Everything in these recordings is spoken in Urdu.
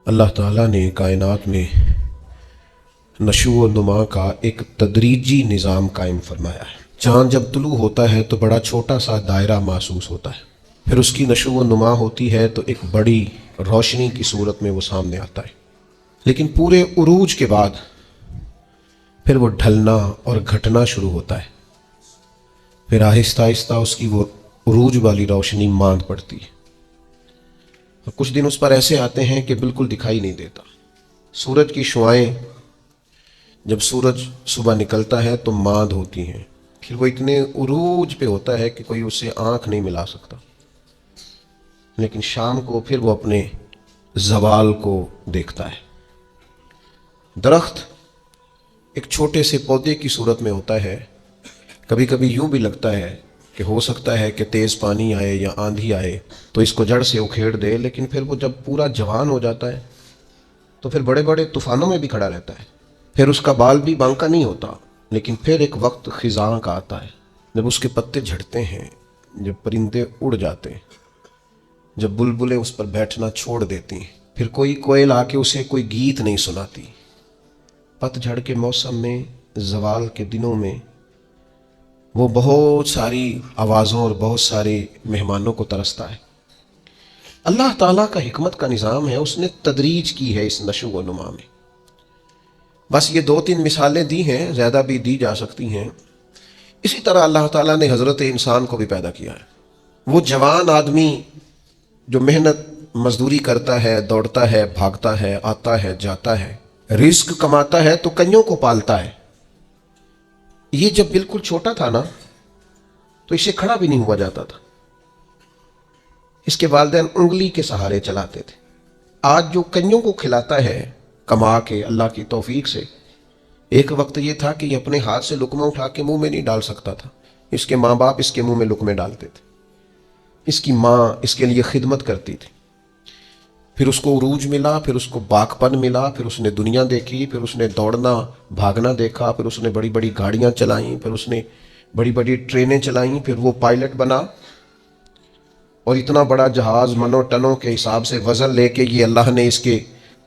اللہ تعالیٰ نے کائنات میں نشو و نما کا ایک تدریجی نظام قائم فرمایا ہے۔ چاند جب طلوع ہوتا ہے تو بڑا چھوٹا سا دائرہ محسوس ہوتا ہے، پھر اس کی نشو و نما ہوتی ہے تو ایک بڑی روشنی کی صورت میں وہ سامنے آتا ہے، لیکن پورے عروج کے بعد پھر وہ ڈھلنا اور گھٹنا شروع ہوتا ہے، پھر آہستہ آہستہ اس کی وہ عروج والی روشنی ماند پڑتی ہے، اور کچھ دن اس پر ایسے آتے ہیں کہ بالکل دکھائی نہیں دیتا۔ سورج کی شعائیں جب سورج صبح نکلتا ہے تو ماند ہوتی ہیں، پھر وہ اتنے عروج پہ ہوتا ہے کہ کوئی اسے آنکھ نہیں ملا سکتا، لیکن شام کو پھر وہ اپنے زوال کو دیکھتا ہے۔ درخت ایک چھوٹے سے پودے کی صورت میں ہوتا ہے، کبھی کبھی یوں بھی لگتا ہے کہ ہو سکتا ہے کہ تیز پانی آئے یا آندھی آئے تو اس کو جڑ سے اکھیڑ دے، لیکن پھر وہ جب پورا جوان ہو جاتا ہے تو پھر بڑے بڑے طوفانوں میں بھی کھڑا رہتا ہے، پھر اس کا بال بھی بانکا نہیں ہوتا، لیکن پھر ایک وقت خزاں کا آتا ہے جب اس کے پتے جھڑتے ہیں، جب پرندے اڑ جاتے ہیں، جب بلبلیں اس پر بیٹھنا چھوڑ دیتی ہیں، پھر کوئی کوئل آ کے اسے کوئی گیت نہیں سناتی۔ پت جھڑ کے موسم میں، زوال کے دنوں میں وہ بہت ساری آوازوں اور بہت سارے مہمانوں کو ترستا ہے۔ اللہ تعالیٰ کا حکمت کا نظام ہے، اس نے تدریج کی ہے اس نشو و نما میں۔ بس یہ 2-3 مثالیں دی ہیں، زیادہ بھی دی جا سکتی ہیں۔ اسی طرح اللہ تعالیٰ نے حضرت انسان کو بھی پیدا کیا ہے۔ وہ جوان آدمی جو محنت مزدوری کرتا ہے، دوڑتا ہے، بھاگتا ہے، آتا ہے، جاتا ہے، رزق کماتا ہے تو کئیوں کو پالتا ہے۔ یہ جب بالکل چھوٹا تھا نا تو اسے کھڑا بھی نہیں ہوا جاتا تھا، اس کے والدین انگلی کے سہارے چلاتے تھے۔ آج جو کئیوں کو کھلاتا ہے کما کے اللہ کی توفیق سے، ایک وقت یہ تھا کہ یہ اپنے ہاتھ سے لقمہ اٹھا کے منہ میں نہیں ڈال سکتا تھا، اس کے ماں باپ اس کے منہ میں لقمے ڈالتے تھے، اس کی ماں اس کے لیے خدمت کرتی تھی، پھر اس کو عروج ملا، پھر اس کو باغپن ملا، پھر اس نے دنیا دیکھی، پھر اس نے دوڑنا بھاگنا دیکھا، پھر اس نے بڑی بڑی گاڑیاں چلائیں، پھر اس نے بڑی بڑی ٹرینیں چلائیں، پھر وہ پائلٹ بنا، اور اتنا بڑا جہاز منوں ٹنوں کے حساب سے وزن لے کے یہ اللہ نے اس کے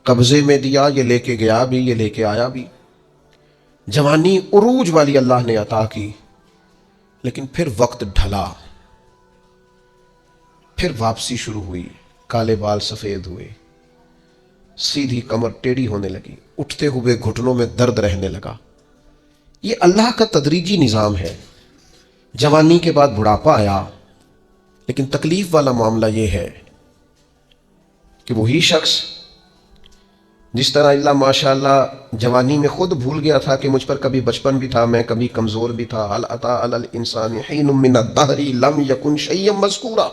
قبضے میں دیا، یہ لے کے گیا بھی، یہ لے کے آیا بھی۔ جوانی عروج والی اللہ نے عطا کی، لیکن پھر وقت ڈھلا، پھر واپسی شروع ہوئی، کالے بال سفید ہوئے، سیدھی کمر ٹیڑھی ہونے لگی، اٹھتے ہوئے گھٹنوں میں درد رہنے لگا۔ یہ اللہ کا تدریجی نظام ہے۔ جوانی کے بعد بڑھاپا آیا، لیکن تکلیف والا معاملہ یہ ہے کہ وہی شخص جس طرح اللہ ماشاءاللہ جوانی میں خود بھول گیا تھا کہ مجھ پر کبھی بچپن بھی تھا، میں کبھی کمزور بھی تھا، هل اتى على الانسان حين من الدهر لم يكن شيئا مذكورا،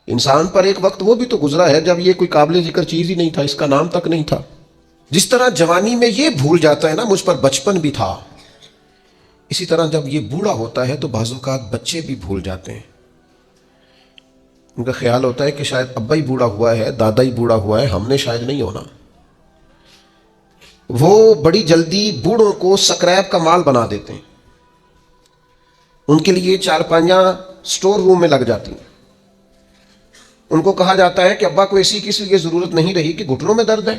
انسان پر ایک وقت وہ بھی تو گزرا ہے جب یہ کوئی قابل ذکر چیز ہی نہیں تھا، اس کا نام تک نہیں تھا۔ جس طرح جوانی میں یہ بھول جاتا ہے نا مجھ پر بچپن بھی تھا، اسی طرح جب یہ بوڑھا ہوتا ہے تو بعض اوقات بچے بھی بھول جاتے ہیں۔ ان کا خیال ہوتا ہے کہ شاید ابا ہی بوڑھا ہوا ہے، دادا ہی بوڑھا ہوا ہے، ہم نے شاید نہیں ہونا۔ وہ بڑی جلدی بوڑھوں کو سکریپ کا مال بنا دیتے ہیں، ان کے لیے چارپائیاں سٹور روم میں لگ جاتی ہیں۔ ان کو کہا جاتا ہے کہ ابا کو ایسی کسی کی ضرورت نہیں رہی کہ گھٹنوں میں درد ہے۔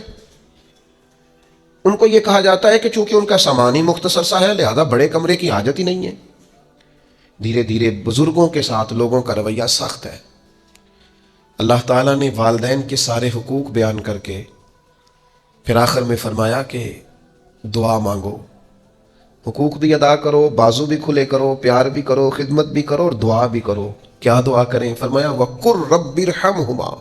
ان کو یہ کہا جاتا ہے کہ چونکہ ان کا سامان ہی مختصر سا ہے لہذا بڑے کمرے کی حاجت ہی نہیں ہے۔ دھیرے دھیرے بزرگوں کے ساتھ لوگوں کا رویہ سخت ہے۔ اللہ تعالیٰ نے والدین کے سارے حقوق بیان کر کے پھر آخر میں فرمایا کہ دعا مانگو، حقوق بھی ادا کرو، بازو بھی کھلے کرو، پیار بھی کرو، خدمت بھی کرو اور دعا بھی کرو۔ کیا دعا کریں؟ فرمایا وَقُلْ رَبِّ ارْحَمْهُمَا،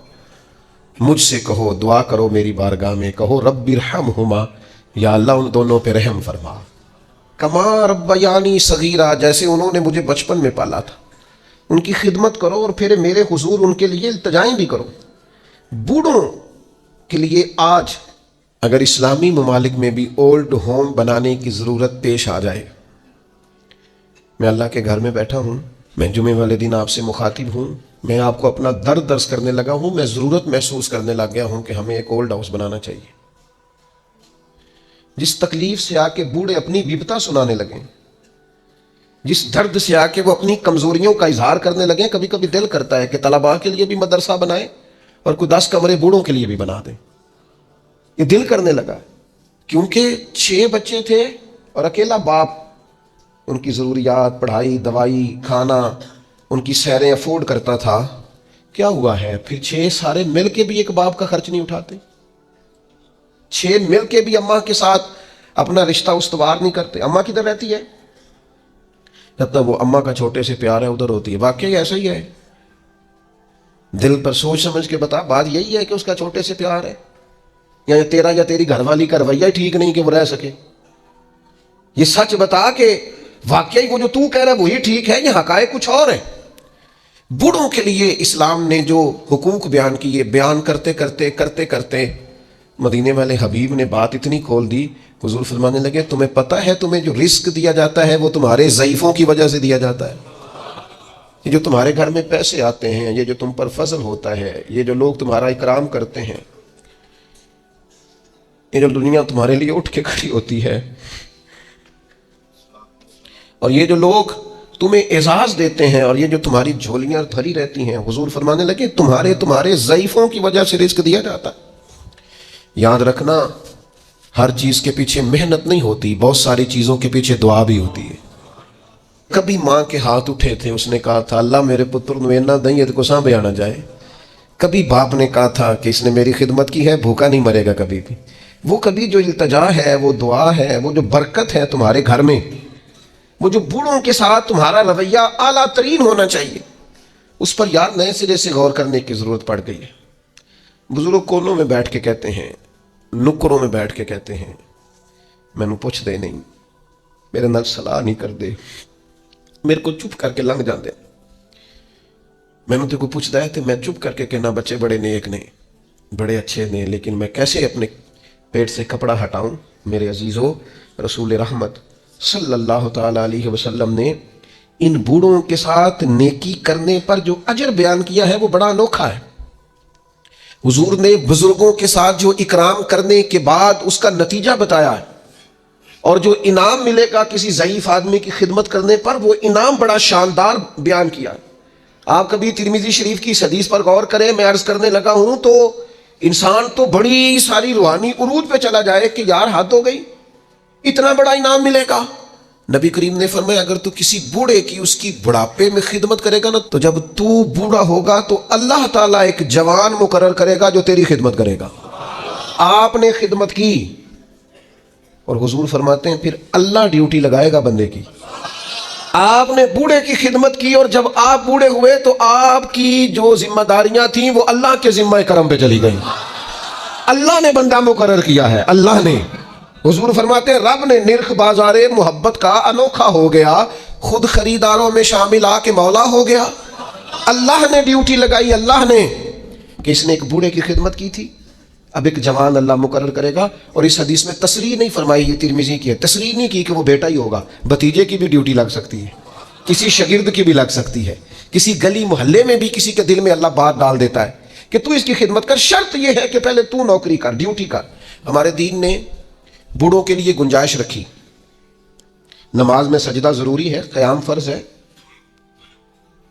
مجھ سے کہو، دعا کرو میری بارگاہ میں، کہو رب ارحمہما، یا اللہ ان دونوں پہ رحم فرما، کما ربیانی صغیرا، جیسے انہوں نے مجھے بچپن میں پالا تھا۔ ان کی خدمت کرو اور پھر میرے حضور ان کے لیے التجائیں بھی کرو۔ بوڑھوں کے لیے آج اگر اسلامی ممالک میں بھی اولڈ ہوم بنانے کی ضرورت پیش آ جائے، میں اللہ کے گھر میں بیٹھا ہوں، میں جمعے والے دن آپ سے مخاطب ہوں، میں آپ کو اپنا درد درس کرنے لگا ہوں، میں ضرورت محسوس کرنے لگ گیا ہوں کہ ہمیں ایک اولڈ ہاؤس بنانا چاہیے۔ جس تکلیف سے آ کے بوڑھے اپنی بیبتا سنانے لگیں، جس درد سے آ کے وہ اپنی کمزوریوں کا اظہار کرنے لگیں، کبھی کبھی دل کرتا ہے کہ طلباء کے لیے بھی مدرسہ بنائیں اور کوئی 10 کمرے بوڑھوں کے لیے بھی بنا دیں۔ یہ دل کرنے لگا، کیونکہ 6 بچے تھے اور اکیلا باپ ان کی ضروریات، پڑھائی، دوائی، کھانا، ان کی سیریں افورڈ کرتا تھا۔ کیا ہوا ہے پھر 6 سارے مل کے بھی ایک باپ کا خرچ نہیں اٹھاتے، 6 مل کے بھی اماں کے ساتھ اپنا رشتہ استوار نہیں کرتے۔ اماں کدھر رہتی ہے؟ جب تک وہ اماں کا چھوٹے سے پیار ہے ادھر ہوتی ہے۔ واقعی ایسا ہی ہے، دل پر سوچ سمجھ کے بتا، بات یہی ہے کہ اس کا چھوٹے سے پیار ہے، یا تیرا یا تیری گھر والی کا رویہ ٹھیک نہیں کہ وہ رہ سکے؟ یہ سچ بتا کہ واقعی وہ جو تو کہہ رہا ہے وہی ٹھیک ہے، یہ حقائق کچھ اور ہے۔ بوڑھوں کے لیے اسلام نے جو حقوق بیان کیے، بیان کرتے کرتے کرتے کرتے مدینے والے حبیب نے بات اتنی کھول دی، حضور فرمانے لگے تمہیں پتہ ہے تمہیں جو رزق دیا جاتا ہے وہ تمہارے ضعیفوں کی وجہ سے دیا جاتا ہے۔ یہ جو تمہارے گھر میں پیسے آتے ہیں، یہ جو تم پر فضل ہوتا ہے، یہ جو لوگ تمہارا اکرام کرتے ہیں، یہ جو دنیا تمہارے لیے اٹھ کے کھڑی ہوتی ہے، اور یہ جو لوگ تمہیں اعزاز دیتے ہیں، اور یہ جو تمہاری جھولیاں بھری رہتی ہیں، حضور فرمانے لگے تمہارے ضعیفوں کی وجہ سے رزق دیا جاتا ہے۔ یاد رکھنا، ہر چیز کے پیچھے محنت نہیں ہوتی، بہت ساری چیزوں کے پیچھے دعا بھی ہوتی ہے۔ کبھی ماں کے ہاتھ اٹھے تھے، اس نے کہا تھا اللہ میرے پتر نو اینا دیں کو سانبھے آنا جائے۔ کبھی باپ نے کہا تھا کہ اس نے میری خدمت کی ہے، بھوکا نہیں مرے گا کبھی بھی۔ وہ کبھی جو التجا ہے، وہ دعا ہے، وہ جو برکت ہے تمہارے گھر میں، وہ جو بوڑھوں کے ساتھ تمہارا رویہ اعلیٰ ترین ہونا چاہیے، اس پر یار نئے سرے سے غور کرنے کی ضرورت پڑ گئی ہے۔ بزرگ کونوں میں بیٹھ کے کہتے ہیں، نکروں میں بیٹھ کے کہتے ہیں، میں نے پوچھ دے نہیں، میرے نال صلاح نہیں کر دے، میرے کو چپ کر کے لنگ جاندے، میں نے تے کو پوچھ دے تے میں چپ کر کے کہنا بچے بڑے نیک نے، بڑے اچھے نے، لیکن میں کیسے اپنے پیٹ سے کپڑا ہٹاؤں؟ میرے عزیزو، رسول رحمت صلی اللہ تعالی علیہ وسلم نے ان بوڑھوں کے ساتھ نیکی کرنے پر جو اجر بیان کیا ہے وہ بڑا انوکھا ہے۔ حضور نے بزرگوں کے ساتھ جو اکرام کرنے کے بعد اس کا نتیجہ بتایا ہے، اور جو انعام ملے گا کسی ضعیف آدمی کی خدمت کرنے پر، وہ انعام بڑا شاندار بیان کیا ہے۔ آپ کبھی ترمذی شریف کی اس حدیث پر غور کریں، میں عرض کرنے لگا ہوں تو انسان تو بڑی ساری روحانی عروج پہ چلا جائے کہ یار حد ہو گئی، اتنا بڑا انعام ملے گا۔ نبی کریم نے فرمایا اگر تو کسی بوڑھے کی اس کی بڑھاپے میں خدمت کرے گا نا، تو جب تو بوڑھا ہوگا تو اللہ تعالیٰ ایک جوان مقرر کرے گا جو تیری خدمت کرے گا۔ آپ نے خدمت کی، اور حضور فرماتے ہیں پھر اللہ ڈیوٹی لگائے گا بندے کی۔ آپ نے بوڑھے کی خدمت کی، اور جب آپ بوڑھے ہوئے تو آپ کی جو ذمہ داریاں تھیں وہ اللہ کے ذمہ کرم پہ چلی گئیں۔ اللہ نے بندہ مقرر کیا ہے، اللہ نے۔ حضور فرماتے ہیں رب نے نرخ بازار محبت کا انوکھا ہو گیا، خود خریداروں میں شامل آ کے مولا ہو گیا۔ اللہ نے ڈیوٹی لگائی، اللہ نے، کہ اس نے ایک بوڑھے کی خدمت کی تھی، اب ایک جوان اللہ مقرر کرے گا۔ اور اس حدیث میں تصریح نہیں فرمائی، یہ ترمذی کی ہے، تصریح نہیں کی کہ وہ بیٹا ہی ہوگا، بھتیجے کی بھی ڈیوٹی لگ سکتی ہے، کسی شاگرد کی بھی لگ سکتی ہے، کسی گلی محلے میں بھی کسی کے دل میں اللہ بات ڈال دیتا ہے کہ تو اس کی خدمت کر۔ شرط یہ ہے کہ پہلے تو نوکری کر، ڈیوٹی کر۔ ہمارے دین نے بوڑھوں کے لیے گنجائش رکھی، نماز میں سجدہ ضروری ہے، قیام فرض ہے،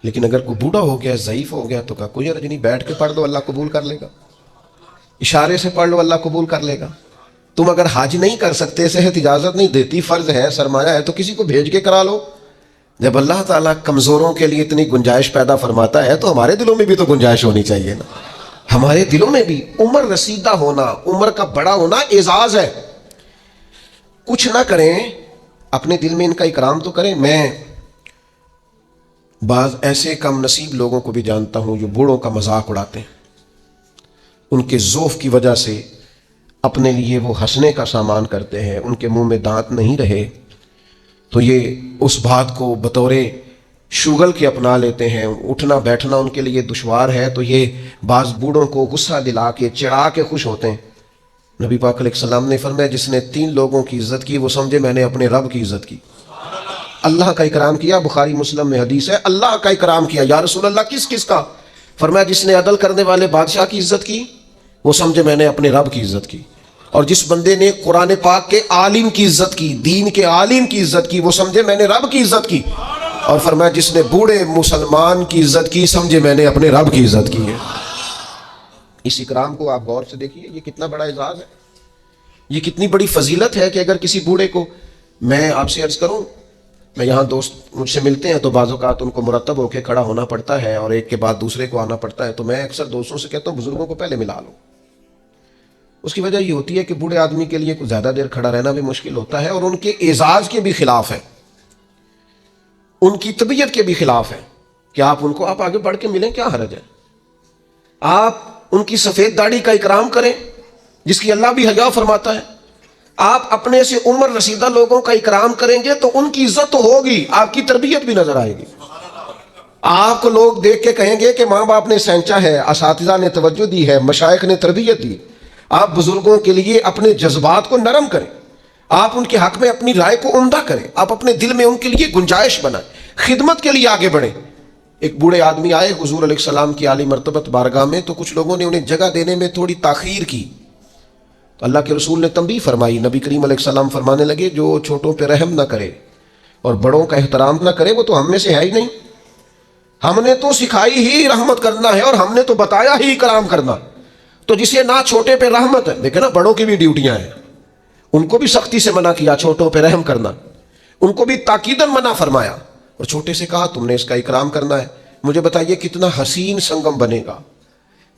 لیکن اگر کوئی بوڑھا ہو گیا، ضعیف ہو گیا تو کوئی حرج نہیں، بیٹھ کے پڑھ دو اللہ قبول کر لے گا، اشارے سے پڑھ لو اللہ قبول کر لے گا۔ تم اگر حج نہیں کر سکتے، صحت اجازت نہیں دیتی، فرض ہے، سرمایہ ہے، تو کسی کو بھیج کے کرا لو۔ جب اللہ تعالیٰ کمزوروں کے لیے اتنی گنجائش پیدا فرماتا ہے تو ہمارے دلوں میں بھی تو گنجائش ہونی چاہیے نا۔ ہمارے دلوں میں بھی عمر رسیدہ ہونا، عمر کا بڑا ہونا اعزاز ہے۔ کچھ نہ کریں، اپنے دل میں ان کا اکرام تو کریں۔ میں بعض ایسے کم نصیب لوگوں کو بھی جانتا ہوں جو بوڑھوں کا مذاق اڑاتے ہیں، ان کے ذوف کی وجہ سے اپنے لیے وہ ہنسنے کا سامان کرتے ہیں، ان کے منہ میں دانت نہیں رہے تو یہ اس بات کو بطور شغل کے اپنا لیتے ہیں، اٹھنا بیٹھنا ان کے لیے دشوار ہے، تو یہ بعض بوڑھوں کو غصہ دلا کے چڑھا کے خوش ہوتے ہیں۔ نبی پاک علیہ السلام نے فرمایا جس نے 3 لوگوں کی عزت کی وہ سمجھے میں نے اپنے رب کی عزت کی۔ اللہ کا اکرام کیا، بخاری مسلم میں حدیث ہے، اللہ کا اکرام کیا۔ یا رسول اللہ کس کس کا؟ فرمایا جس نے عدل کرنے والے بادشاہ کی عزت کی وہ سمجھے میں نے اپنے رب کی عزت کی، اور جس بندے نے قرآن پاک کے عالم کی عزت کی، دین کے عالم کی عزت کی، وہ سمجھے میں نے رب کی عزت کی، اور فرمایا جس نے بوڑھے مسلمان کی عزت کی سمجھے میں نے اپنے رب کی عزت کی ہے۔ اس اکرام کو آپ غور سے دیکھیے، یہ کتنا بڑا اعزاز ہے۔ یہ کتنی بڑی فضیلت ہے کہ اگر کسی بوڑھے کو، میں آپ سے عرض کروں، میں یہاں دوست مجھ سے ملتے ہیں تو بعض اوقات ان کو مرتب ہو کے کھڑا ہونا پڑتا ہے اور ایک کے بعد دوسرے کو آنا پڑتا ہے، تو میں اکثر دوستوں سے کہتا ہوں بزرگوں کو پہلے ملا لو۔ اس کی وجہ یہ ہوتی ہے کہ بوڑھے آدمی کے لیے کچھ زیادہ دیر کھڑا رہنا بھی مشکل ہوتا ہے، اور ان کے اعزاز کے بھی خلاف ہے، ان کی طبیعت کے بھی خلاف ہے کہ آپ ان کو آپ آگے بڑھ کے ملیں، کیا حرج ہے؟ آپ ان کی سفید داڑھی کا اکرام کریں جس کی اللہ بھی حیا فرماتا ہے۔ آپ اپنے سے عمر رسیدہ لوگوں کا اکرام کریں گے تو ان کی عزت تو ہوگی، آپ کی تربیت بھی نظر آئے گی۔ آپ کو لوگ دیکھ کے کہیں گے کہ ماں باپ نے سینچا ہے، اساتذہ نے توجہ دی ہے، مشائخ نے تربیت دی۔ آپ بزرگوں کے لیے اپنے جذبات کو نرم کریں، آپ ان کے حق میں اپنی رائے کو عمدہ کریں، آپ اپنے دل میں ان کے لیے گنجائش بنائیں، خدمت کے لیے آگے بڑھیں۔ ایک بوڑھے آدمی آئے حضور علیہ السلام کی عالی مرتبت بارگاہ میں، تو کچھ لوگوں نے انہیں جگہ دینے میں تھوڑی تاخیر کی، تو اللہ کے رسول نے تنبیہ فرمائی۔ نبی کریم علیہ السلام فرمانے لگے جو چھوٹوں پہ رحم نہ کرے اور بڑوں کا احترام نہ کرے وہ تو ہم میں سے ہے ہی نہیں۔ ہم نے تو سکھائی ہی رحمت کرنا ہے اور ہم نے تو بتایا ہی اکرام کرنا۔ تو جسے نہ چھوٹے پہ رحمت ہے، دیکھیں نا بڑوں کی بھی ڈیوٹیاں ہیں، ان کو بھی سختی سے منع کیا چھوٹوں پہ رحم کرنا، ان کو بھی تاکیداً منع فرمایا، اور چھوٹے سے کہا تم نے اس کا اکرام کرنا ہے۔ مجھے بتائیے کتنا حسین سنگم بنے گا،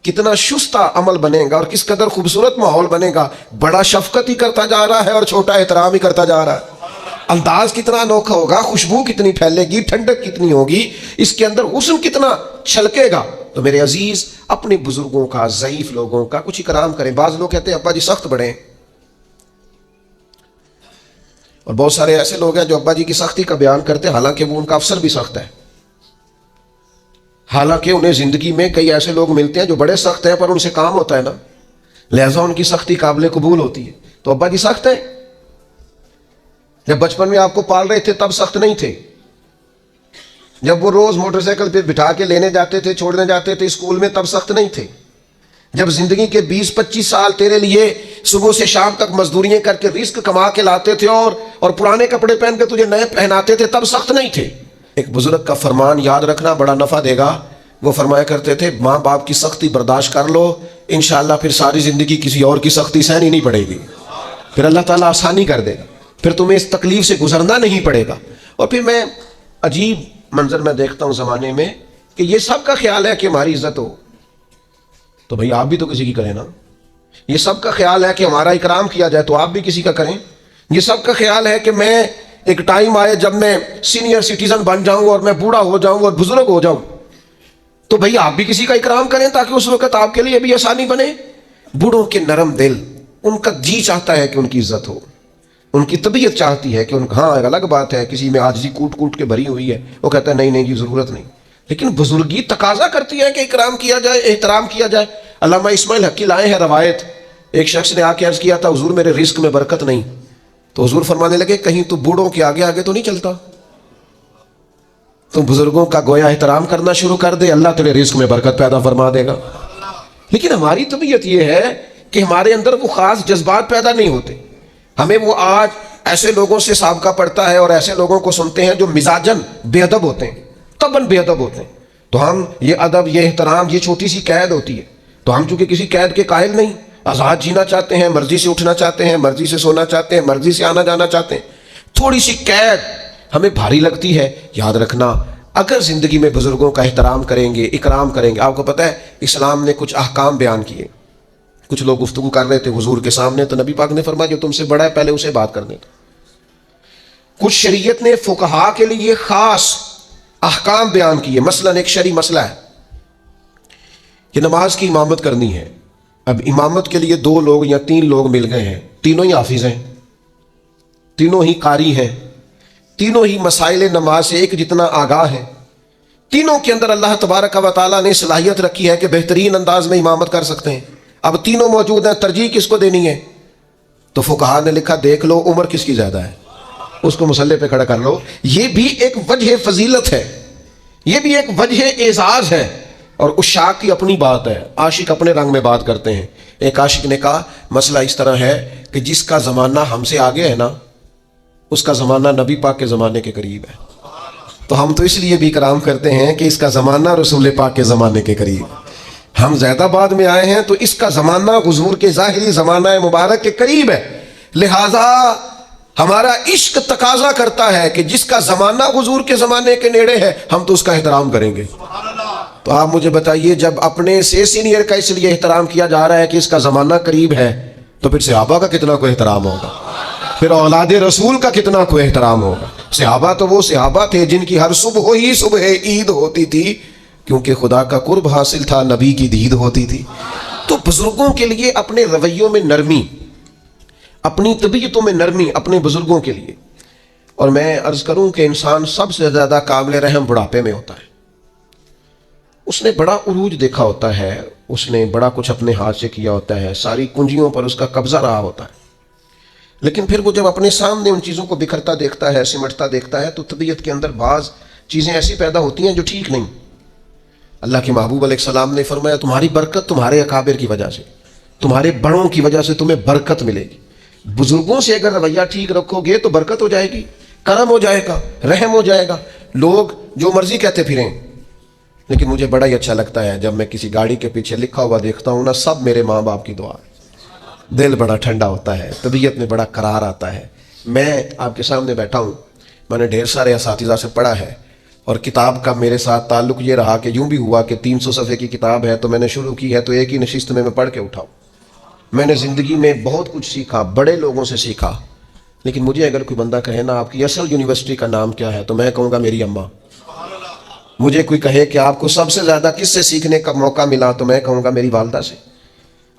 کتنا شستہ عمل بنے گا اور کس قدر خوبصورت ماحول بنے گا۔ بڑا شفقت ہی کرتا جا رہا ہے اور چھوٹا احترام ہی کرتا جا رہا ہے۔ انداز کتنا انوکھا ہوگا، خوشبو کتنی پھیلے گی، ٹھنڈک کتنی ہوگی، اس کے اندر حسن کتنا چھلکے گا۔ تو میرے عزیز اپنے بزرگوں کا، ضعیف لوگوں کا کچھ اکرام کریں۔ بعض لوگ کہتے ہیں ابا جی سخت بڑے ہیں، اور بہت سارے ایسے لوگ ہیں جو ابا جی کی سختی کا بیان کرتے ہیں، حالانکہ وہ ان کا افسر بھی سخت ہے، حالانکہ انہیں زندگی میں کئی ایسے لوگ ملتے ہیں جو بڑے سخت ہیں پر ان سے کام ہوتا ہے نا، لہذا ان کی سختی قابل قبول ہوتی ہے۔ تو ابا جی سخت ہیں، جب بچپن میں آپ کو پال رہے تھے تب سخت نہیں تھے، جب وہ روز موٹر سائیکل پہ بٹھا کے لینے جاتے تھے، چھوڑنے جاتے تھے اسکول میں، تب سخت نہیں تھے، جب زندگی کے 20-25 سال تیرے لیے صبح سے شام تک مزدوریاں کر کے رزق کما کے لاتے تھے اور پرانے کپڑے پہن کے تجھے نئے پہناتے تھے، تب سخت نہیں تھے۔ ایک بزرگ کا فرمان یاد رکھنا، بڑا نفع دے گا۔ وہ فرمایا کرتے تھے ماں باپ کی سختی برداشت کر لو، انشاءاللہ پھر ساری زندگی کسی اور کی سختی سہنی نہیں پڑے گی، پھر اللہ تعالیٰ آسانی کر دے گا، پھر تمہیں اس تکلیف سے گزرنا نہیں پڑے گا۔ اور پھر میں عجیب منظر میں دیکھتا ہوں زمانے میں کہ یہ سب کا خیال ہے کہ ہماری عزت ہو، تو بھئی آپ بھی تو کسی کی کریں نا۔ یہ سب کا خیال ہے کہ ہمارا اکرام کیا جائے، تو آپ بھی کسی کا کریں۔ یہ سب کا خیال ہے کہ میں ایک ٹائم آئے جب میں سینئر سٹیزن بن جاؤں اور میں بوڑھا ہو جاؤں اور بزرگ ہو جاؤں، تو بھئی آپ بھی کسی کا اکرام کریں تاکہ اس وقت آپ کے لیے بھی آسانی بنے۔ بوڑھوں کے نرم دل، ان کا جی چاہتا ہے کہ ان کی عزت ہو، ان کی طبیعت چاہتی ہے کہ ہاں ایک الگ بات ہے کسی میں عاجزی کوٹ کوٹ کے بھری ہوئی ہے، وہ کہتا ہے نہیں نہیں جی ضرورت نہیں، لیکن بزرگی تقاضا کرتی ہے کہ اکرام کیا جائے، احترام کیا جائے۔ علامہ اسماعیل حقی لائے ہیں روایت، ایک شخص نے آ کے عرض کیا تھا حضور میرے رزق میں برکت نہیں، تو حضور فرمانے لگے کہیں تو بوڑھوں کے آگے آگے تو نہیں چلتا، تو بزرگوں کا گویا احترام کرنا شروع کر دے، اللہ تیرے رزق میں برکت پیدا فرما دے گا۔ لیکن ہماری طبیعت یہ ہے کہ ہمارے اندر وہ خاص جذبات پیدا نہیں ہوتے، ہمیں وہ آج ایسے لوگوں سے سابقہ پڑتا ہے اور ایسے لوگوں کو سنتے ہیں جو مزاجن بے ادب ہوتے ہیں، طبعاً بے ادب ہوتے ہیں، تو ہم یہ ادب، یہ احترام، یہ چھوٹی سی قید ہوتی ہے، تو ہم چونکہ کسی قید کے قائل نہیں، آزاد جینا چاہتے ہیں، مرضی سے اٹھنا چاہتے ہیں، مرضی سے سونا چاہتے ہیں، مرضی سے آنا جانا چاہتے ہیں، تھوڑی سی قید ہمیں بھاری لگتی ہے۔ یاد رکھنا اگر زندگی میں بزرگوں کا احترام کریں گے، اکرام کریں گے، آپ کو پتہ ہے اسلام نے کچھ احکام بیان کیے، کچھ لوگ گفتگو کر رہے تھے حضور کے سامنے، تو نبی پاک نے فرمایا جو تم سے بڑا ہے پہلے اسے بات کرنے دو۔ کچھ شریعت نے فقہا کے لیے خاص احکام بیان کیے، مثلا ایک شرعی مسئلہ ہے کہ نماز کی امامت کرنی ہے، اب امامت کے لیے 2 لوگ یا 3 لوگ مل گئے ہیں، تینوں ہی حافظ ہیں، تینوں ہی قاری ہیں، تینوں ہی مسائل نماز سے ایک جتنا آگاہ ہیں، تینوں کے اندر اللہ تبارک و تعالیٰ نے صلاحیت رکھی ہے کہ بہترین انداز میں امامت کر سکتے ہیں۔ اب تینوں موجود ہیں، ترجیح کس کو دینی ہے؟ تو فقہا نے لکھا دیکھ لو عمر کس کی زیادہ ہے، اس کو مصلی پہ کھڑا کر لو۔ یہ بھی ایک وجہ فضیلت ہے، یہ بھی ایک وجہ اعزاز ہے، اور عشاق کی اپنی بات ہے، عاشق اپنے رنگ میں بات کرتے ہیں۔ ایک عاشق نے کہا مسئلہ اس طرح ہے کہ جس کا زمانہ ہم سے آگے ہے نا، اس کا زمانہ نبی پاک کے زمانے کے قریب ہے، تو ہم تو اس لیے بھی اکرام کرتے ہیں کہ اس کا زمانہ رسول پاک کے زمانے کے قریب، ہم زیادہ بعد میں آئے ہیں تو اس کا زمانہ حضور کے ظاہری زمانہ مبارک کے قریب ہے، لہذا ہمارا عشق تقاضا کرتا ہے کہ جس کا زمانہ حضور کے زمانے کے نیڑے ہے ہم تو اس کا احترام کریں گے. تو آپ مجھے بتائیے جب اپنے سے سینئر کا اس لیے احترام کیا جا رہا ہے کہ اس کا زمانہ قریب ہے تو پھر صحابہ کا کتنا کوئی احترام ہوگا, پھر اولاد رسول کا کتنا کوئی احترام ہوگا. صحابہ تو وہ صحابہ تھے جن کی ہر صبح ہی صبح عید ہوتی تھی, کیونکہ خدا کا قرب حاصل تھا, نبی کی دید ہوتی تھی. تو بزرگوں کے لیے اپنے رویوں میں نرمی, اپنی طبیعتوں میں نرمی اپنے بزرگوں کے لیے. اور میں عرض کروں کہ انسان سب سے زیادہ قابل رحم بڑھاپے میں ہوتا ہے. اس نے بڑا عروج دیکھا ہوتا ہے, اس نے بڑا کچھ اپنے ہاتھ سے کیا ہوتا ہے, ساری کنجیوں پر اس کا قبضہ رہا ہوتا ہے, لیکن پھر وہ جب اپنے سامنے ان چیزوں کو بکھرتا دیکھتا ہے, سمٹتا دیکھتا ہے, تو طبیعت کے اندر بعض چیزیں ایسی پیدا ہوتی ہیں جو ٹھیک نہیں. اللہ کے محبوب علیہ السلام نے فرمایا تمہاری برکت تمہارے اکابر کی وجہ سے, تمہارے بڑوں کی وجہ سے تمہیں برکت ملے گی. بزرگوں سے اگر رویہ ٹھیک رکھو گے تو برکت ہو جائے گی, کرم ہو جائے گا, رحم ہو جائے گا. لوگ جو مرضی کہتے پھریں, لیکن مجھے بڑا ہی اچھا لگتا ہے جب میں کسی گاڑی کے پیچھے لکھا ہوا دیکھتا ہوں نا, سب میرے ماں باپ کی دعا, دل بڑا ٹھنڈا ہوتا ہے, طبیعت میں بڑا قرار آتا ہے. میں آپ کے سامنے بیٹھا ہوں, میں نے ڈھیر سارے اساتذہ سے پڑھا ہے, اور کتاب کا میرے ساتھ تعلق یہ رہا کہ یوں بھی ہوا کہ 300 صفحے کی کتاب ہے تو میں نے شروع کی ہے تو ایک ہی نشست میں پڑھ کے اٹھاؤں. میں نے زندگی میں بہت کچھ سیکھا, بڑے لوگوں سے سیکھا, لیکن مجھے اگر کوئی بندہ کہے نا آپ کی اصل یونیورسٹی کا نام کیا ہے تو میں کہوں گا میری اماں. مجھے کوئی کہے کہ آپ کو سب سے زیادہ کس سے سیکھنے کا موقع ملا تو میں کہوں گا میری والدہ سے,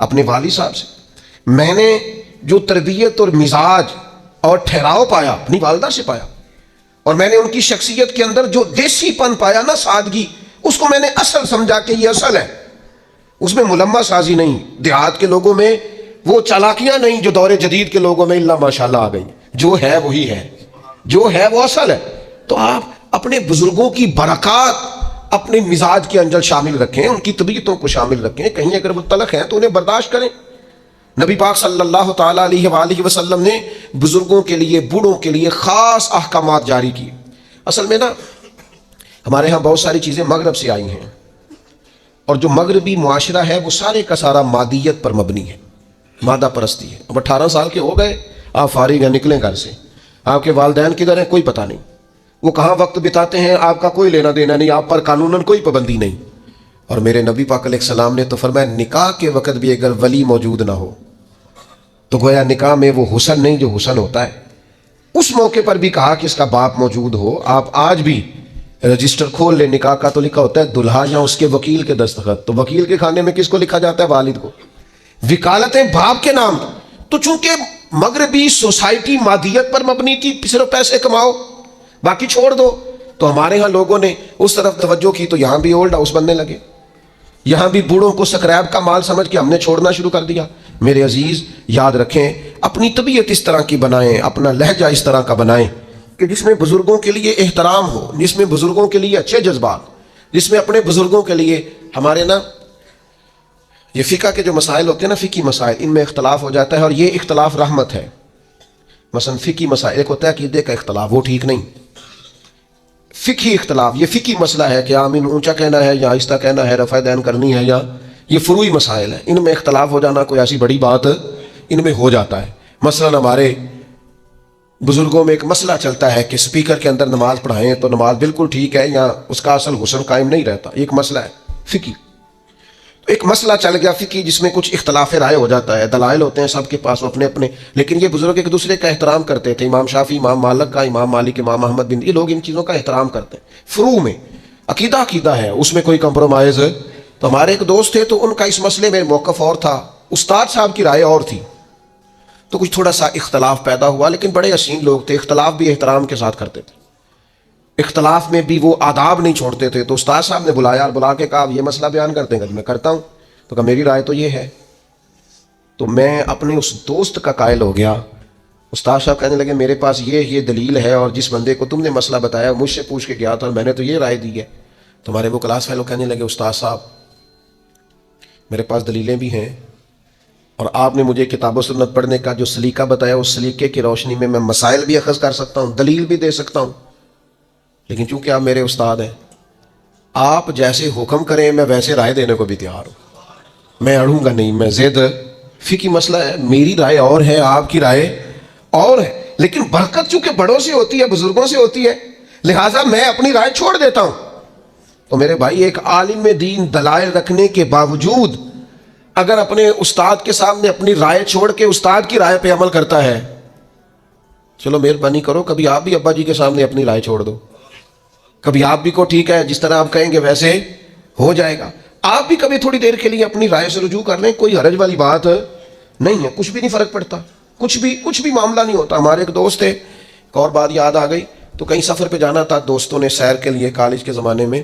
اپنے والد صاحب سے. میں نے جو تربیت اور مزاج اور ٹھہراؤ پایا اپنی والدہ سے پایا, اور میں نے ان کی شخصیت کے اندر جو دیسی پن پایا نا, سادگی, اس کو میں نے اصل سمجھا کہ یہ اصل ہے. اس میں ملمہ سازی نہیں, دیہات کے لوگوں میں وہ چالاکیاں نہیں جو دور جدید کے لوگوں میں اللہ ماشاءاللہ آ گئی. جو ہے وہی ہے, جو ہے وہ اصل ہے. تو آپ اپنے بزرگوں کی برکات اپنے مزاج کے اندر شامل رکھیں, ان کی طبیعتوں کو شامل رکھیں. کہیں اگر وہ تلخ ہیں تو انہیں برداشت کریں. نبی پاک صلی اللہ تعالیٰ علیہ وآلہ وسلم نے بزرگوں کے لیے, بوڑھوں کے لیے خاص احکامات جاری کیے. اصل میں نا ہمارے ہاں بہت ساری چیزیں مغرب سے آئی ہیں, اور جو مغربی معاشرہ ہے وہ سارے کا سارا مادیت پر مبنی ہے, مادہ پرستی ہے. اب 18 سال کے ہو گئے, آپ فارغ ہیں, نکلیں گھر سے, آپ کے والدین کدھر ہیں کوئی پتہ نہیں, وہ کہاں وقت بتاتے ہیں آپ کا کوئی لینا دینا نہیں, آپ پر قانوناً کوئی پابندی نہیں. اور میرے نبی پاک علیہ السلام نے تو فرمایا نکاح کے وقت بھی اگر ولی موجود نہ ہو تو گویا نکاح میں وہ حسن نہیں جو حسن ہوتا ہے. اس موقع پر بھی کہا کہ اس کا باپ موجود ہو. آپ آج بھی رجسٹر کھول لیں, نکاح کا تو لکھا ہوتا ہے دلہا یا اس کے وکیل کے دستخط, تو وکیل کے کھانے میں کس کو لکھا جاتا ہے؟ والد کو. وکالتیں باپ کے نام. تو چونکہ مغربی سوسائٹی مادیت پر مبنی تھی, صرف پیسے کماؤ باقی چھوڑ دو, تو ہمارے ہاں لوگوں نے اس طرف توجہ کی تو یہاں بھی اولڈ ہاؤس بننے لگے, یہاں بھی بوڑھوں کو سکریب کا مال سمجھ کے ہم نے چھوڑنا شروع کر دیا. میرے عزیز یاد رکھیں, اپنی طبیعت اس طرح کی بنائیں, اپنا لہجہ اس طرح کا بنائیں کہ جس میں بزرگوں کے لیے احترام ہو, جس میں بزرگوں کے لیے اچھے جذبات, جس میں اپنے بزرگوں کے لیے. ہمارے نا یہ فقہ کے جو مسائل ہوتے ہیں نا, فقہی مسائل, ان میں اختلاف ہو جاتا ہے, اور یہ اختلاف رحمت ہے. مثلا فقہی مسائل, ایک ہوتا ہے عقیدے کا اختلاف, وہ ٹھیک نہیں. فقہی اختلاف, یہ فقہی مسئلہ ہے کہ آمین اونچا کہنا ہے یا آہستہ کہنا ہے, رفع دین کرنی ہے, یا یہ فروعی مسائل ہیں. ان میں اختلاف ہو جانا کوئی ایسی بڑی بات ان میں ہو جاتا ہے. مثلا ہمارے بزرگوں میں ایک مسئلہ چلتا ہے کہ سپیکر کے اندر نماز پڑھائیں تو نماز بالکل ٹھیک ہے یا اس کا اصل حسن قائم نہیں رہتا. ایک مسئلہ ہے فقہی. ایک مسئلہ چل گیا فقہی جس میں کچھ اختلاف رائے ہو جاتا ہے, دلائل ہوتے ہیں سب کے پاس اپنے اپنے, لیکن یہ بزرگ ایک دوسرے کا احترام کرتے تھے. امام شافعی, امام مالک کا, امام مالک, امام احمد بن, یہ لوگ ان چیزوں کا احترام کرتے ہیں. فروع میں عقیدہ عقیدہ ہے, اس میں کوئی کمپرومائز. تو ہمارے ایک دوست تھے تو ان کا اس مسئلے میں موقف اور تھا, استاد صاحب کی رائے اور تھی, تو کچھ تھوڑا سا اختلاف پیدا ہوا. لیکن بڑے حسین لوگ تھے, اختلاف بھی احترام کے ساتھ کرتے تھے, اختلاف میں بھی وہ آداب نہیں چھوڑتے تھے. تو استاد صاحب نے بلایا اور بلا کے کہا یہ مسئلہ بیان کرتے ہیں. میں کرتا ہوں. تو کہا میری رائے تو یہ ہے. تو میں اپنے اس دوست کا قائل ہو گیا. استاد صاحب کہنے لگے میرے پاس یہ دلیل ہے, اور جس بندے کو تم نے مسئلہ بتایا مجھ سے پوچھ کے گیا تھا اور میں نے تو یہ رائے دی ہے. تمہارے وہ کلاس فیلو کہنے لگے استاد صاحب میرے پاس دلیلیں بھی ہیں, اور آپ نے مجھے کتاب و سنت پڑھنے کا جو سلیقہ بتایا اس سلیقے کی روشنی میں مسائل بھی اخذ کر سکتا ہوں, دلیل بھی دے سکتا ہوں. لیکن چونکہ آپ میرے استاد ہیں, آپ جیسے حکم کریں میں ویسے رائے دینے کو بھی تیار ہوں, میں اڑوں گا نہیں, میں زید. فقہی مسئلہ ہے, میری رائے اور ہے, آپ کی رائے اور ہے, لیکن برکت چونکہ بڑوں سے ہوتی ہے, بزرگوں سے ہوتی ہے, لہٰذا میں اپنی رائے چھوڑ دیتا ہوں. تو میرے بھائی, ایک عالم دین دلائل رکھنے کے باوجود اگر اپنے استاد کے سامنے اپنی رائے چھوڑ کے استاد کی رائے پہ عمل کرتا ہے, چلو مہربانی کرو کبھی آپ بھی ابا جی کے سامنے اپنی رائے چھوڑ دو, کبھی آپ بھی کو ٹھیک ہے جس طرح آپ کہیں گے ویسے ہو جائے گا. آپ بھی کبھی تھوڑی دیر کے لیے اپنی رائے سے رجوع کر لیں, کوئی حرج والی بات نہیں ہے, کچھ بھی نہیں فرق پڑتا, کچھ بھی معاملہ نہیں ہوتا. ہمارے ایک دوست تھے, ایک اور بات یاد آ گئی, تو کہیں سفر پہ جانا تھا دوستوں نے سیر کے لیے کالج کے زمانے میں,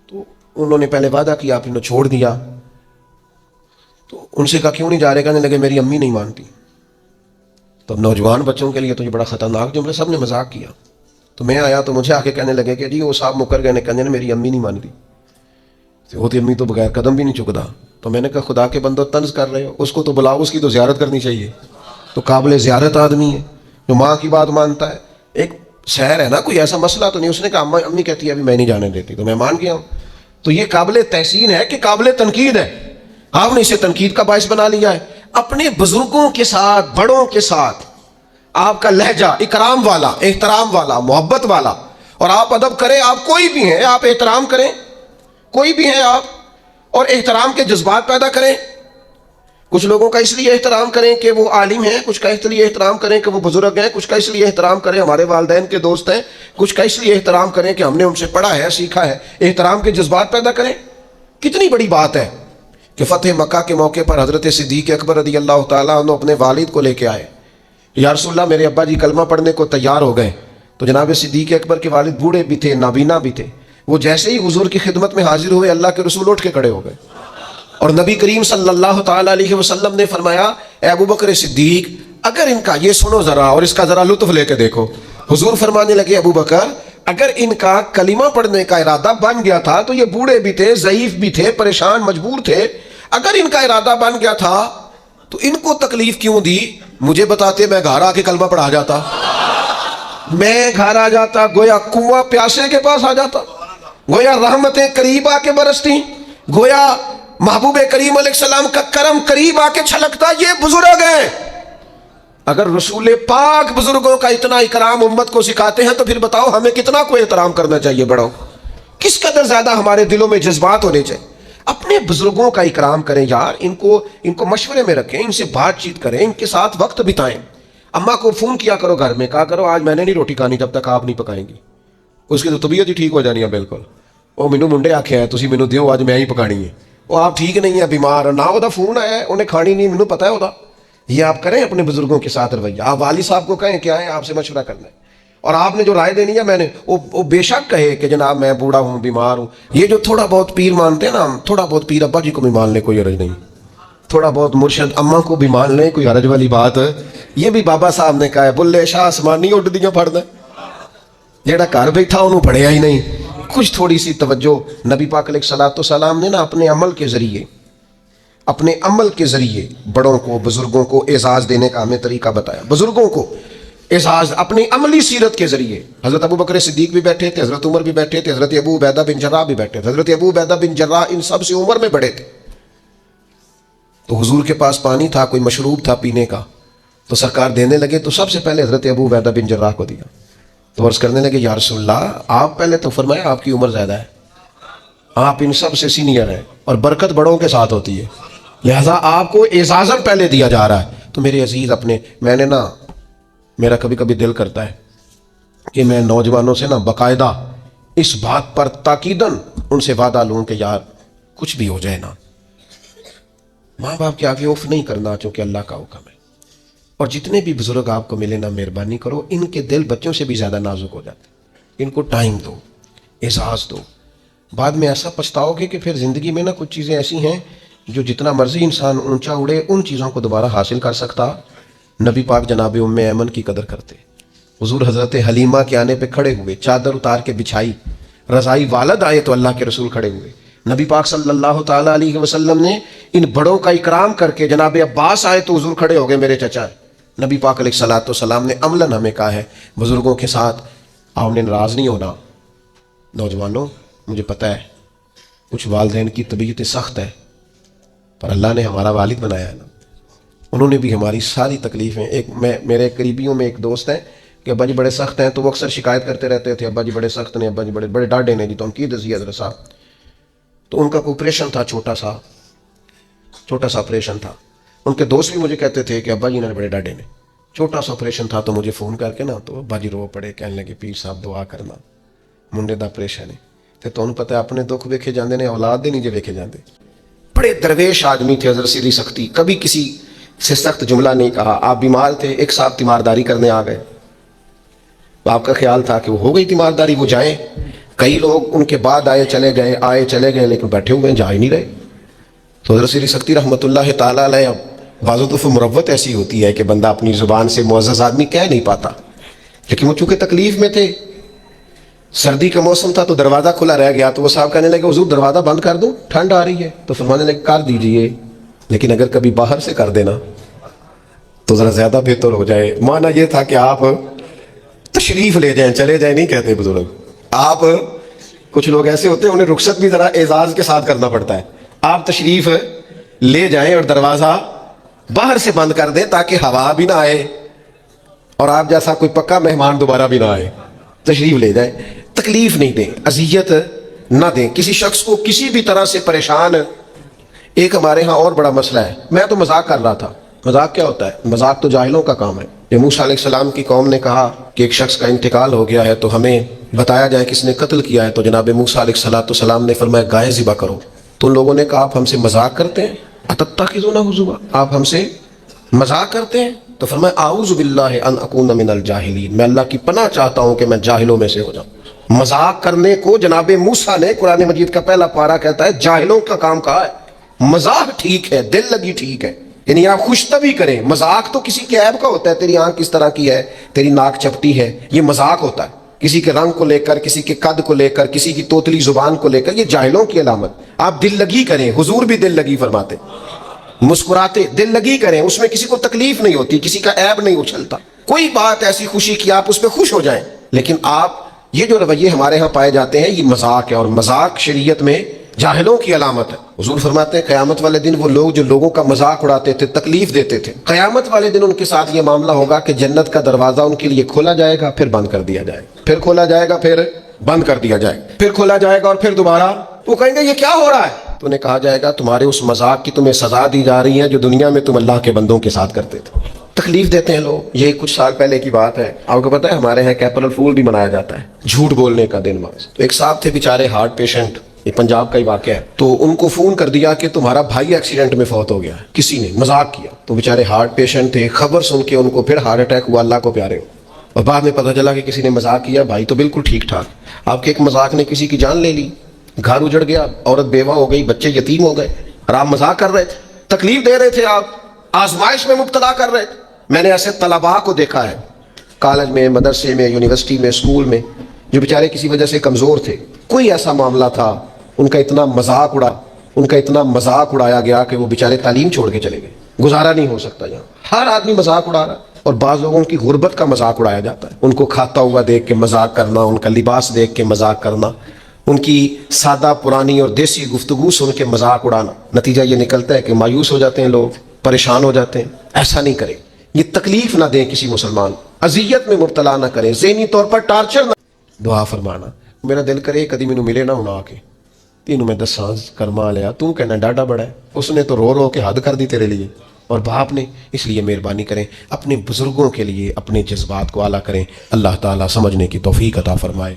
تو انہوں نے پہلے وعدہ کیا, آپ نے چھوڑ دیا. تو ان سے کہا کیوں نہیں جا رہے, کہنے لگے میری امی نہیں مانتی. تو نوجوان بچوں کے لیے تو یہ بڑا خطرناک جملہ, سب نے مذاق کیا. تو میں آیا تو مجھے آ کے کہنے لگے کہ جی وہ صاحب مکر گئے, کہنے میری امی نہیں مانتی. ہوتی امی تو بغیر قدم بھی نہیں چکتا. تو میں نے کہا خدا کے بندو طنز کر رہے ہو, اس کو تو بلاؤ, اس کی تو زیارت کرنی چاہیے, تو قابل زیارت آدمی ہے جو ماں کی بات مانتا ہے. ایک شہر ہے نا, کوئی ایسا مسئلہ تو نہیں. اس نے کہا امی کہتی ہے ابھی میں نہیں جانے دیتی, تو میں مان گیا ہوں. تو یہ قابل تحسین ہے کہ قابل تنقید ہے. آپ نے اسے تنقید کا باعث بنا لیا ہے. اپنے بزرگوں کے ساتھ, بڑوں کے ساتھ آپ کا لہجہ اکرام والا, احترام والا, محبت والا, اور آپ ادب کریں. آپ کوئی بھی ہیں, آپ احترام کریں, کوئی بھی ہیں آپ, اور احترام کے جذبات پیدا کریں. کچھ لوگوں کا اس لیے احترام کریں کہ وہ عالم ہیں, کچھ کا اس لیے احترام کریں کہ وہ بزرگ ہیں, کچھ کا اس لیے احترام کریں ہمارے والدین کے دوست ہیں, کچھ کا اس لیے احترام کریں کہ ہم نے ان سے پڑھا ہے, سیکھا ہے. احترام کے جذبات پیدا کریں. کتنی بڑی بات ہے کہ فتح مکہ کے موقع پر حضرت صدیق اکبر رضی اللہ تعالیٰ عنہ اپنے والد کو لے کے آئے. یا رسول اللہ میرے ابا جی کلمہ پڑھنے کو تیار ہو گئے. تو جناب صدیق اکبر کے والد بوڑھے بھی تھے, نابینا بھی تھے. وہ جیسے ہی حضور کی خدمت میں حاضر ہوئے, اللہ کے رسول اٹھ کے کھڑے ہو گئے, اور نبی کریم صلی اللہ تعالیٰ علیہ وسلم نے فرمایا اے ابو بکر صدیق, اگر ان کا, یہ سنو ذرا اور اس کا ذرا لطف لے کے دیکھو. حضور فرمانے لگے ابو بکر, اگر ان کا کلمہ پڑھنے کا ارادہ بن گیا تھا, تو یہ بوڑھے بھی تھے, ضعیف بھی تھے, پریشان مجبور تھے, اگر ان کا ارادہ بن گیا تھا تو ان کو تکلیف کیوں دی؟ مجھے بتاتے, میں گھر آ کے کلمہ پڑھا جاتا, میں گھر آ جاتا, گویا کنواں پیاسے کے پاس آ جاتا, گویا رحمتیں قریب آ کے برستی, گویا محبوب کریم علیہ السلام کا کرم قریب آ کے چھلکتا. یہ بزرگ ہیں. اگر رسول پاک بزرگوں کا اتنا اکرام امت کو سکھاتے ہیں, تو پھر بتاؤ ہمیں کتنا کو احترام کرنا چاہیے بڑوں, کس قدر زیادہ ہمارے دلوں میں جذبات ہونے چاہیے. اپنے بزرگوں کا اکرام کریں یار, ان کو مشورے میں رکھیں, ان سے بات چیت کریں, ان کے ساتھ وقت بتائیں. اماں کو فون کیا کرو گھر میں, کہا کرو آج میں نے نہیں روٹی کھانی جب تک آپ نہیں پکائیں گی. اس کی تو طبیعت ہی ٹھیک ہو جانی ہے بالکل. وہ مینوں منڈے آکھے ہیں تسی مینوں دیو آج میں ہی پکانی ہے, وہ آپ ٹھیک نہیں ہے, بیمار نہ, وہ فون آیا ہے انہیں کھانی نہیں, مینوں پتہ ہے ہوتا. یہ آپ کریں اپنے بزرگوں کے ساتھ رویہ. آپ والد صاحب کو کہیں کیا ہے, آپ سے مشورہ کرنا ہے, اور آپ نے جو رائے دینی ہے, میں نے وہ بے شک کہے کہ جناب میں بوڑھا ہوں, بیمار ہوں. یہ جو تھوڑا بہت پیر مانتے ہیں نا, تھوڑا بہت پیر ابا جی کو بھی مان لیں, کوئی حرج نہیں. تھوڑا بہت مرشد اماں کو بھی مان لیں, کوئی حرج والی بات. یہ بھی بابا صاحب نے کہا ہے, بلے شاہ آسمانی اڈ دیاں پڑھدا, جیڑا گھر بیٹھا انہوں پڑھیا ہی نہیں. کچھ تھوڑی سی توجہ. نبی پاک علیہ الصلوۃ والسلام نے نا اپنے عمل کے ذریعے بڑوں کو, بزرگوں کو اعزاز دینے کا ہمیں طریقہ بتایا. بزرگوں کو اعزاز اپنی عملی سیرت کے ذریعے. حضرت ابو بکر صدیق بھی بیٹھے تھے, حضرت عمر بھی بیٹھے تھے, حضرت ابو عبیدہ بن جراح بھی بیٹھے تھے. حضرت ابو عبیدہ بن جراح ان سب سے عمر میں بڑے تھے. تو حضور کے پاس پانی تھا, کوئی مشروب تھا پینے کا, تو سرکار دینے لگے, تو سب سے پہلے حضرت ابو عبیدہ بن جراح کو دیا. تو عرض کرنے لگے یا رسول اللہ, آپ پہلے. تو فرمایا آپ کی عمر زیادہ ہے, آپ ان سب سے سینئر ہیں, اور برکت بڑوں کے ساتھ ہوتی ہے, لہذا آپ کو اعزازاً پہلے دیا جا رہا ہے. تو میرے عزیز میں نے نا, میرا کبھی کبھی دل کرتا ہے کہ میں نوجوانوں سے نا باقاعدہ اس بات پر تاکیداً ان سے وعدہ لوں کہ یار کچھ بھی ہو جائے نا, ماں باپ کے آگے اوف نہیں کرنا, چونکہ اللہ کا حکم ہے. اور جتنے بھی بزرگ آپ کو ملے نا, مہربانی کرو, ان کے دل بچوں سے بھی زیادہ نازک ہو جاتے. ان کو ٹائم دو, اعزاز دو. بعد میں ایسا پچھتاؤ گے کہ پھر زندگی میں نا کچھ چیزیں ایسی ہیں جو جتنا مرضی انسان اونچا اڑے, ان چیزوں کو دوبارہ حاصل کر سکتا. نبی پاک جناب ام ایمن کی قدر کرتے. حضور حضرت حلیمہ کے آنے پہ کھڑے ہوئے, چادر اتار کے بچھائی, رضائی والد آئے تو اللہ کے رسول کھڑے ہوئے. نبی پاک صلی اللہ تعالیٰ علیہ وسلم نے ان بڑوں کا اکرام کر کے, جناب عباس آئے تو حضور کھڑے ہو گئے, میرے چچا. نبی پاک علیہ الصلوۃ والسلام نے عملاً ہمیں کہا ہے بزرگوں کے ساتھ آپ نے ناراض نہیں ہونا. نوجوانوں, مجھے پتہ ہے کچھ والدین کی طبیعت سخت ہے, پر اللہ نے ہمارا والد بنایا ہے نا, انہوں نے بھی ہماری ساری تکلیفیں میرے قریبیوں میں ایک دوست ہیں کہ ابا جی بڑے سخت ہیں، تو وہ اکثر شکایت کرتے رہتے تھے ابا جی بڑے سخت ہیں، ابا جی بڑے بڑے ڈاڈے نے جی تو ہم کی دسی حضرت صاحب. تو ان کا کوئی آپریشن تھا، چھوٹا سا آپریشن تھا. ان کے دوست بھی مجھے کہتے تھے کہ ابا جی نے بڑے ڈاڈے نے چھوٹا سا آپریشن تھا، تو مجھے فون کر کے نا تو ابا جی رو پڑے، کہنے لگے پیر صاحب دعا کرنا منڈے دا آپریشن ہے. تے تمہیں پتہ ہے اپنے دکھ ویکھے جاندے نے، اولاد دے نہیں جے ویکھے جاندے. بڑے درویش آدمی تھے حضرت سیدھی سختی، کبھی کسی سے سخت جملہ نہیں کہا. آپ بیمار تھے، ایک صاحب تیمارداری کرنے آ گئے. آپ کا خیال تھا کہ وہ ہو گئی تیمارداری، وہ جائیں. کئی لوگ ان کے بعد آئے چلے گئے لیکن بیٹھے ہوئے ہیں، جا ہی نہیں رہے. تو حضرت سیدھی سختی رحمۃ اللہ تعالیٰ علیہ، بعض دفعہ مروت ایسی ہوتی ہے کہ بندہ اپنی زبان سے معزز آدمی کہہ نہیں پاتا، لیکن وہ چونکہ تکلیف میں تھے، سردی کا موسم تھا تو دروازہ کھلا رہ گیا. تو وہ صاحب کہنے لگے حضور دروازہ بند کر دوں، ٹھنڈ آ رہی ہے. تو فرمانے لگے کر دیجئے، لیکن اگر کبھی باہر سے کر دینا تو ذرا زیادہ بہتر ہو جائے. معنی یہ تھا کہ آپ تشریف لے جائیں، چلے جائیں نہیں کہتے بزرگ. آپ کچھ لوگ ایسے ہوتے ہیں، انہیں رخصت بھی ذرا اعزاز کے ساتھ کرنا پڑتا ہے. آپ تشریف لے جائیں اور دروازہ باہر سے بند کر دیں تاکہ ہوا بھی نہ آئے اور آپ جیسا کوئی پکا مہمان دوبارہ بھی نہ آئے. تشریف لے جائیں، تکلیف نہیں دیں، اذیت نہ دیں کسی شخص کو کسی بھی طرح سے پریشان. ایک ہمارے ہاں اور بڑا مسئلہ ہے، میں تو مذاق کر رہا تھا. مذاق کیا ہوتا ہے؟ مذاق تو جاہلوں کا کام ہے. جب موسیٰ علیہ السلام کی قوم نے کہا کہ ایک شخص کا انتقال ہو گیا ہے تو ہمیں بتایا جائے کس نے قتل کیا ہے، تو جناب موسیٰ علیہ السلام نے فرمایا گائے ذبح کرو. تو ان لوگوں نے کہا آپ ہم سے مذاق کرتے ہیں، اتتخذونہ ہزوا، آپ ہم سے مذاق کرتے ہیں. تو فرمایا اعوذ باللہ ان اکون من الجاہلین، میں اللہ کی پناہ چاہتا ہوں کہ میں جاہلوں میں سے ہو جاؤں. مذاق کرنے کو جناب موسیٰ نے، قرآن مجید کا پہلا پارہ کہتا ہے جاہلوں کا کام کہا ہے. مذاق ٹھیک ہے، دل لگی ٹھیک ہے، یعنی آپ خوش طبی کریں. مذاق تو کسی کے عیب کا ہوتا ہے، تیری آنکھ کس طرح کی ہے، تیری ناک چپٹی ہے، یہ مذاق ہوتا ہے. کسی کے رنگ کو لے کر، کسی کے قد کو لے کر، کسی کی توتلی زبان کو لے کر، یہ جاہلوں کی علامت. آپ دل لگی کریں، حضور بھی دل لگی فرماتے، مسکراتے دل لگی کریں، اس میں کسی کو تکلیف نہیں ہوتی، کسی کا عیب نہیں اچھلتا. کوئی بات ایسی خوشی کی آپ اس پہ خوش ہو جائیں. لیکن آپ یہ جو رویے ہمارے ہاں پائے جاتے ہیں یہ مذاق ہے، اور مذاق شریعت میں جاہلوں کی علامت ہے. حضور فرماتے ہیں قیامت والے دن وہ لوگ جو لوگوں کا مذاق اڑاتے تھے، تکلیف دیتے تھے، قیامت والے دن ان کے ساتھ یہ معاملہ ہوگا کہ جنت کا دروازہ ان کے لیے کھولا جائے گا، پھر بند کر دیا جائے گا، پھر کھولا جائے گا، پھر بند کر دیا جائے گا، پھر کھولا جائے گا اور پھر دوبارہ. وہ کہیں گے یہ کیا ہو رہا ہے؟ تو انہیں کہا جائے گا تمہارے اس مذاق کی تمہیں سزا دی جا رہی ہے جو دنیا میں تم اللہ کے بندوں کے ساتھ کرتے تھے. تکلیف دیتے ہیں لوگ. یہ کچھ سال پہلے کی بات ہے، آپ کو پتہ ہے ہمارے یہاں اپریل فول بھی منایا جاتا ہے، جھوٹ بولنے کا دن. تو ایک صاحب تھے بیچارے ہارٹ پیشنٹ، یہ پنجاب کا ہی واقعہ ہے. تو ان کو فون کر دیا کہ تمہارا بھائی ایکسیڈنٹ میں فوت ہو گیا ہے، کسی نے مذاق کیا. تو بیچارے ہارٹ پیشنٹ تھے، خبر سن کے ان کو پھر ہارٹ اٹیک ہوا، اللہ کو پیارے ہو. اور بعد میں پتہ چلا کہ کسی نے مذاق کیا، بھائی تو بالکل ٹھیک ٹھاک، آپ کے ایک مذاق نے کسی کی جان لے لی، گھر اجڑ گیا، عورت بیوہ ہو گئی، بچے یتیم ہو گئے، اور آپ مذاق کر رہے تھے، تکلیف دے رہے تھے، آپ آزمائش میں مبتلا کر رہے تھے. میں نے ایسے طلباء کو دیکھا ہے کالج میں، مدرسے میں، یونیورسٹی میں، اسکول میں، جو بیچارے کسی وجہ سے کمزور تھے. کوئی ایسا معاملہ تھا، ان کا اتنا مذاق اڑایا گیا کہ وہ بیچارے تعلیم چھوڑ کے چلے گئے. گزارا نہیں ہو سکتا یہاں، ہر آدمی مذاق اڑا رہا ہے. اور بعض لوگوں کی غربت کا مذاق اڑایا جاتا ہے، ان کو کھاتا ہوا دیکھ کے مذاق کرنا، ان کا لباس دیکھ کے مذاق کرنا، ان کی سادہ پرانی اور دیسی گفتگو سن کے مذاق اڑانا. نتیجہ یہ نکلتا ہے کہ مایوس ہو جاتے ہیں لوگ، پریشان ہو جاتے ہیں. ایسا نہیں کریں، یہ تکلیف نہ دیں کسی مسلمان، اذیت میں مبتلا نہ کریں، ذہنی طور پر ٹارچر نہ. دعا فرمانا میرا دل کرے کدی مینوں ملے نہ ہونا آ کے تینوں میں دساں کرما لیا، تو کہنا ڈاڈا بڑا ہے، اس نے تو رو رو کے حد کر دی تیرے لیے، اور باپ نے. اس لیے مہربانی کریں اپنے بزرگوں کے لیے اپنے جذبات کو اعلیٰ کریں. اللہ تعالیٰ سمجھنے کی توفیق عطا فرمائے.